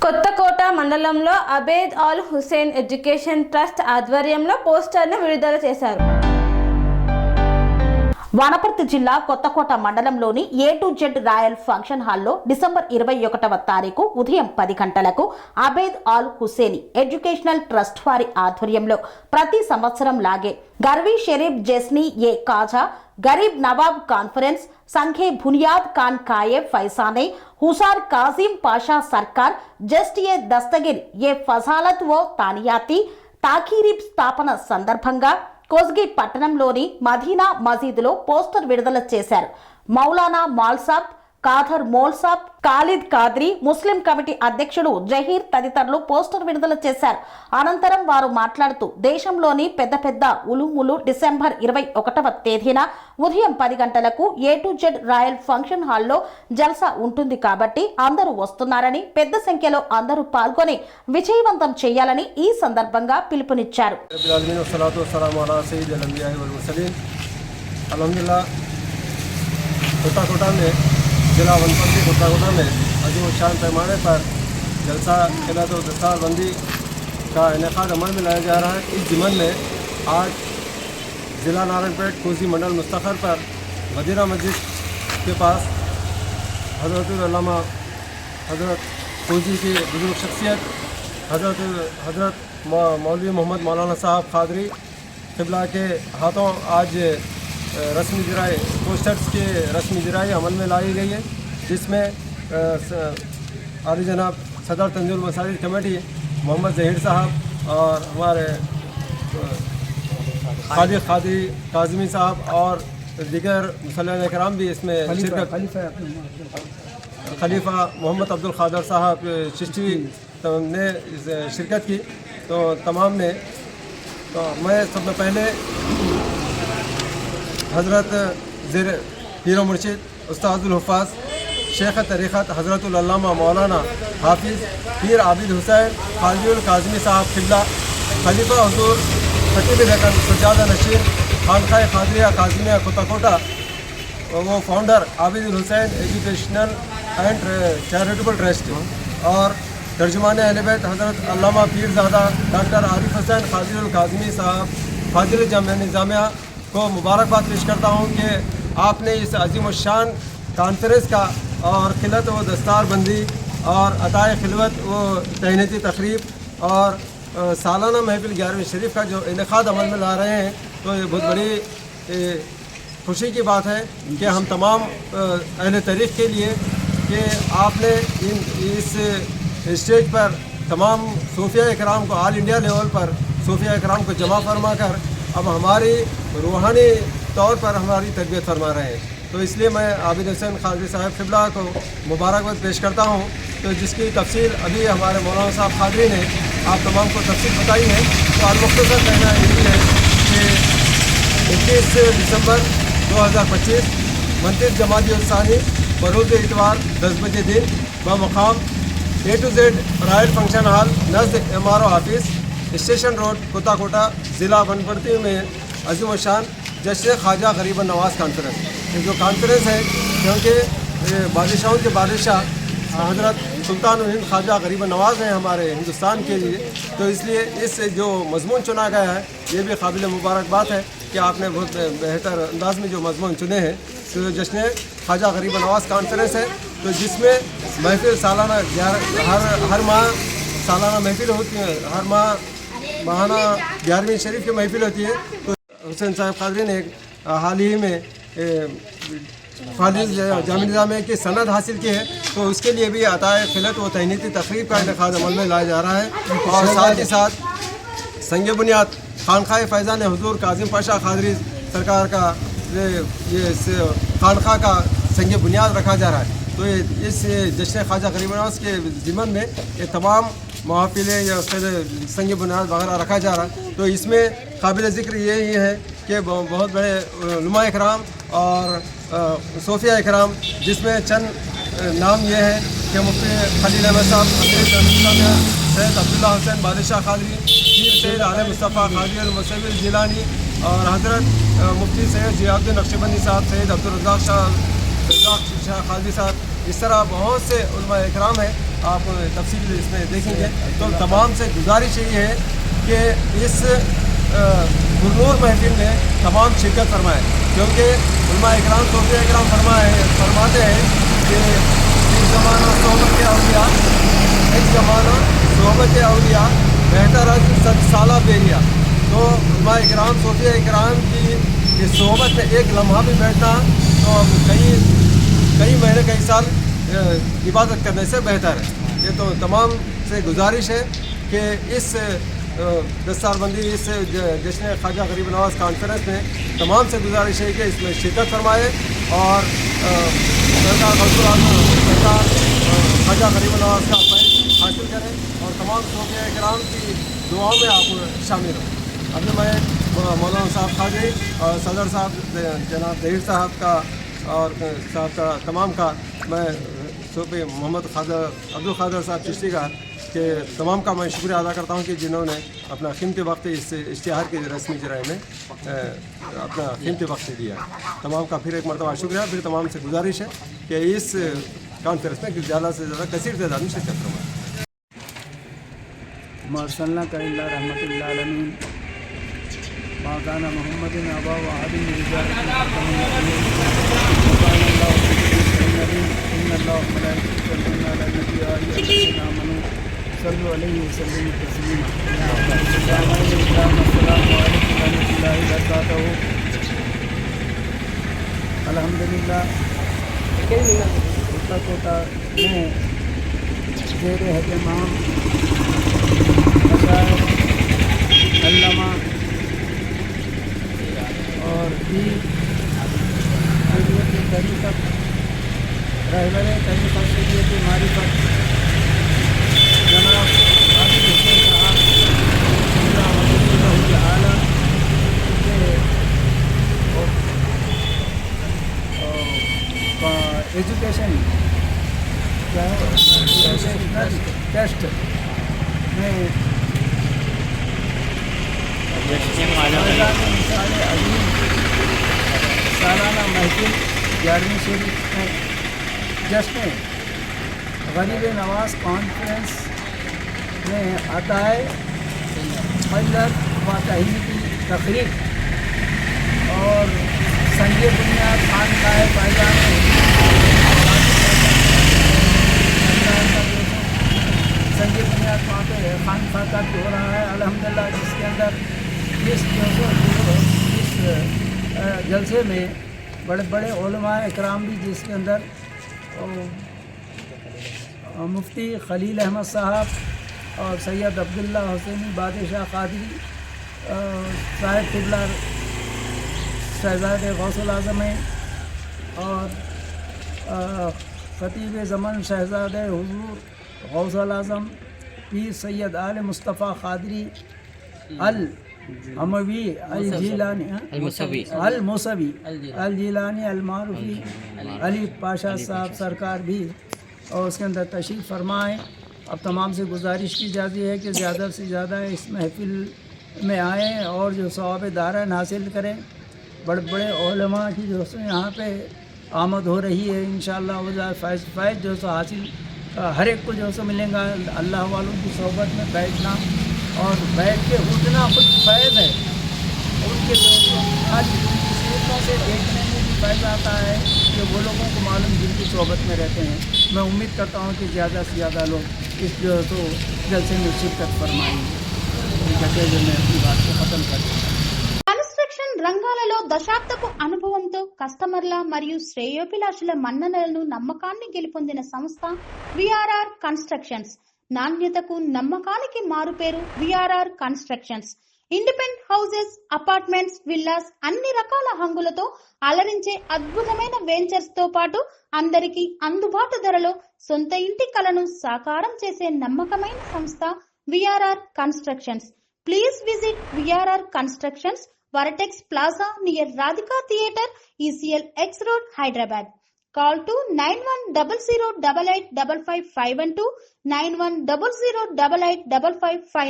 కొత్తకోట మండలంలో Abed Al Hussain education trust ఆధ్వర్యంలో పోస్టర్ను విడుదల చేశారు. వనపర్తి జిల్లా కొత్తకోట మండలంలోని A-Z రాయల్ ఫంక్షన్ హాల్లో డిసెంబర్ 21వ తారీఖు ఉదయం 10 గంటలకు అబేద్ ఆల్ హుసేన్ ఎడ్యుకేషనల్ ట్రస్ట్ వారి ఆధ్వర్యంలో ప్రతి సంవత్సరం లాగే గర్వీ షరీఫ్ జెస్నీ ఏ కాజా గరీబ్ నవాబ్ కాన్ఫరెన్స్ సంఘే బునియాద్ ఖాన్ కాయే ఫైసానే హుసార్ కాజిం పాషా సర్కార్ జస్ట్ ఏ దస్తగిర్ ఏ ఫజాలత్ ఓ తానియాతి తాఖీరీబ్ స్థాపన సందర్భంగా కోస్గి పట్టణంలోని మదీనా మసీదులో పోస్టర్ విడుదల చేశారు. మౌలానా మాల్సాబ్, కాదర్ మోల్సాబ్, ఖాలిద్ కాద్రీ, ముస్లిం కమిటీ అధ్యక్షుడు జహీర్ తదితరులు పోస్టర్ విడుదల చేశారు. అనంతరం వారు మాట్లాడుతూ దేశంలోని పెద్ద పెద్ద ఉలుములు డిసెంబర్ 21వ తేదీన ఉదయం 10 గంటలకు A-Z రాయల్ ఫంక్షన్ హాల్లో జల్సా ఉంటుంది కాబట్టి అందరూ వస్తున్నారని, పెద్ద సంఖ్యలో అందరూ పాల్గొని విజయవంతం చేయాలని ఈ సందర్భంగా పిలుపునిచ్చారు. जिला वनपर्ती कोटा में अजीम शान पैमाने पर जलसा खिलात और दस्तार बंदी का इनेकाद अमल में लाया जा रहा है। इस ज़िमन में आज ज़िला नारायणपेट कोसी मंडल मुस्तखर पर मदीना मस्जिद के पास हज़रत हज़रत कोसी की बुजुर्ग शख्सियत हज़रत मौलवी मोहम्मद मौलाना साहब खादरी क़िबला के हाथों आज रस्मी ज़राए पोस्टर्स के रस्मी ज़राए अमल में लाई गई है, जिसमें आली जनाब सदर तंजील मसाजिद कमेटी मोहम्मद जहीर साहब और हमारे खालिद खादरी काज़मी साहब और दीगर मुसल्लिन कराम भी इसमें शिरकत खलीफा मोहम्मद अब्दुल खादर साहब चिश्ती ने शिरकत की। तो तमाम ने तो मैं सब में पहले हज़रत पीर मुर्शिद उस्तादुल हुफ़ाज़ शेख तरीक़त हज़रतुल अल्लामा मौलाना हाफिज़ पीर आबिद हुसैन खालिदुल काज़मी साहब क़िबला खलीफा हुज़ूर ख़तीब लेकर सज्जादा नशीन खानक़ाह क़ादरिया काज़मिया कोटा वो founder Abid Hussain educational and charitable trust और तर्जुमान अहले बैत हज़रत अल्लामा पीरज़ादा डॉक्टर आरिफ हुसैन क़ादिरुल काज़मी साहब फ़ाज़िल जामिया निज़ामिया को मुबारकबाद पेश करता हूँ कि आपने इस अजीम शान कॉन्फ्रेंस का और खिलत व दस्तार बंदी और अताए खिलवत व तहनीती तकरीब और सालाना महफिल 11वीं शरीफ का जो इनेकाद अमल में ला रहे हैं, तो ये बहुत बड़ी खुशी की बात है कि हम तमाम अहले तारीख़ के लिए कि आपने इस स्टेज पर तमाम सूफिया इकराम को ऑल इंडिया लेवल पर सूफिया इकराम को जमा फरमा कर अब हमारी रूहानी तौर पर हमारी तरबियत फरमा रहे हैं। तो इसलिए मैं आबिद हुसैन खादरी साहब क़िबला को मुबारकबाद पेश करता हूँ। तो जिसकी तफसील अभी हमारे मौलाना साहब खादरी ने आप तमाम को तफसील बताई है। तो अलमुख्तसर कहना यही है कि 21 दिसंबर 2025 29 जमात-ए-सानी बरोज़ इतवार 10 बजे दिन बमकाम A-Z रायल फंक्शन हॉल नज़द MRO office station road Kota ज़िला वनपर्ती में अज़ीम शान जश्न ख्वाजा गरीब नवाज़ कॉन्फ्रेंस, ये जो कॉन्फ्रेंस है क्योंकि बादशाहों के बादशाह हज़रत सुल्तान हिंद ख्वाजा गरीब नवाज़ हैं हमारे हिंदुस्तान के लिए। तो इसलिए इस जो मज़मून चुना गया है ये भी काबिल मुबारकबाद है कि आपने बहुत बेहतर अंदाज में जो मज़मून चुने हैं। तो जश्न ख्वाजा गरीब नवाज़ कॉन्फ्रेंस है, तो जिसमें महफिल सालाना हर माह सालाना महफिल होती है, हर माहाना 11वीं शरीफ की महफिल होती है। तो हुसैन साहब खादरी ने हाल ही में फ़ाज़िल जामिया निज़ामिया की सनद हासिल की है, तो उसके लिए भी अताए खिलत व तहनीती तकरीब का इनेकाद अमल में लाया जा रहा है। और साथ ही साथ संग बुनियाद खानक़ाह फैज़ान हुज़ूर काज़िम पाशा खादरी सरकार का ये खानक़ाह का संग बुनियाद रखा जा रहा है। तो इस जश्न ख्वाजा गरीब नवाज़ के ज़िमन में ये तमाम महफ़िलें या संग बुनियाद वगैरह रखा जा रहा है। तो इसमें काबिल ज़िक्र यही है कि बहुत बड़े उलमा इकराम और सूफिया इकराम, जिसमें चंद नाम ये है कि मुफ्ती खलील अहमद साहब सैयद अब्दुल्ला हुसैन बादशाह खादरी, पीर सैयद आले मुस्तफ़ा खादरी मुसव्विर जिलानी और हज़रत मुफ्ती सैयद ज़ियाउद्दीन नक्शबंदी साहब, सैयद अब्दुल रज़ाक़ शाह खादरी साहब, इस तरह बहुत से उलमा इकराम हैं आप तफसील इसमें देखेंगे। तो तमाम से गुजारिश यही है कि इस गुरनूर महफिल में तमाम शिरकत फरमाएँ, क्योंकि उलमा इकराम सूफिया इकराम फरमाते हैं कि एक ज़माना सोहबत औलिया, एक ज़माना सोहबत औलिया बेहतर है 100 साल बेरिया। तो उलमा इकराम सूफिया इकराम की इस सोहबत में एक लम्हा भी बैठना तो कई महीने कई साल इबादत करने से बेहतर है। ये तो तमाम से गुजारिश है कि इस 10 साल बंदी इस जश्न ख्वाजा गरीब नवाज़ कॉन्फ्रेंस में तमाम से गुजारिश है कि इसमें शिरकत फरमाए और सरकार ख्वाजा गरीब नवाज़ का फैज़ हासिल करें और तमाम सूफिया इकराम की दुआओं में आप शामिल हों। अभी मैं मौलाना साहब खाजी और सदर साहब जनाब दहीर साहब का और साहब का तमाम का मैं सूफी मोहम्मद अब्दुल क़ादिर साहब चिश्ती का कि तमाम का मैं शुक्रिया अदा करता हूँ कि जिन्होंने अपना कीमती वक्त इस इश्तिहार के रस्मी जराए में अपना कीमती वक्त दिया। तमाम का फिर एक मरतबा शुक्रिया। फिर तमाम से गुजारिश है कि इस कॉन्फ्रेंस में ज़्यादा से ज़्यादा कसीर तादाद में शिरकत करवाएँ। मरसलना का इल्ला रहमतुल लिल आलमीन माकाना मोहम्मद अबा व आदम अल्हम्दुलिल्लाह उत्तर कोटा में ज़ेर एहतमाम अल्लामा और भी तरीक़त रहबर तरीक़त शरीयत मारिफत जनाब आबिद हुसैन साहब आला के एजुकेशन टेस्ट में सालाना महफिल 11वीं शरीफ में जश्न गरीब नवाज़ कॉन्फ्रेंस में अताए फजलत व तहनीक की तकरीब और संग बुनियाद खानकाए पायदान संग बुनियाद वहाँ पे खान खाता भी हो रहा है अल्हम्दुलिल्लाह, जिसके अंदर इस जलसे में बड़े बड़े उलमा इकराम भी, जिसके अंदर मुफ्ती खलील अहमद साहब और सैयद अब्दुल्ला हुसैनी बादशाह कादरी साहिब क़िबला शहज़ादे गौसुल आज़म हैं और ख़तीब ज़मन शहज़ादे हुज़ूर गौसुल आज़म पीर सैयद आल मुस्तफ़ा कादरी अल अमवी अल जीलानी अल मूसवी अल जीलानी अल मारूफी अली पाशा साहब सरकार भी और उसके अंदर तशरीफ़ फरमाएँ। अब तमाम से गुजारिश की जाती है कि ज़्यादा से ज़्यादा इस महफिल में आएँ और जो सवाब दारन हासिल करें। बड़े बड़े उलमा की जो सो यहाँ पे आमद हो रही है, इंशाअल्लाह वो फ़ैज़ जो सो हासिल हर एक को जो सो मिलेगा। अल्लाह वालों की सोहबत में बैठना और बैठ के उठना खुद फैज़ है। उनके आज सूरतों से देखने में भी फैज़ आता है कि वो लोगों को मालूम जिनकी सोहबत में रहते हैं। मैं उम्मीद करता हूँ कि ज़्यादा से ज़्यादा लोग इस जो तो जलसे में शिरकत फरमाएंगे। कहते हैं मैं अपनी बात को ख़त्म कर दूँ। కన్స్ట్రక్షన్ రంగాలలో దశాబ్దపు అనుభవంతో కస్టమర్ల మరియు శ్రేయోభిలాషుల మన్ననలను నమ్మకాన్ని గెలుపొందిన సంస్థ విఆర్ఆర్ కన్స్ట్రక్షన్స్. నాణ్యతకు నమ్మకానికి మారుపేరు VRR constructions. Independent houses, apartments, villas అన్ని రకాల హంగులతో అలరించే అద్భుతమైన వెంచర్స్ తో పాటు అందరికీ అందుబాటు ధరలో సొంత ఇంటి కలను సాకారం చేసే నమ్మకమైన సంస్థ VRR constructions. Please visit VRR Constructions, Varatex Plaza near Radhika Theatre, ECL X Road, Hyderabad. Call to 9100885552, 91008855.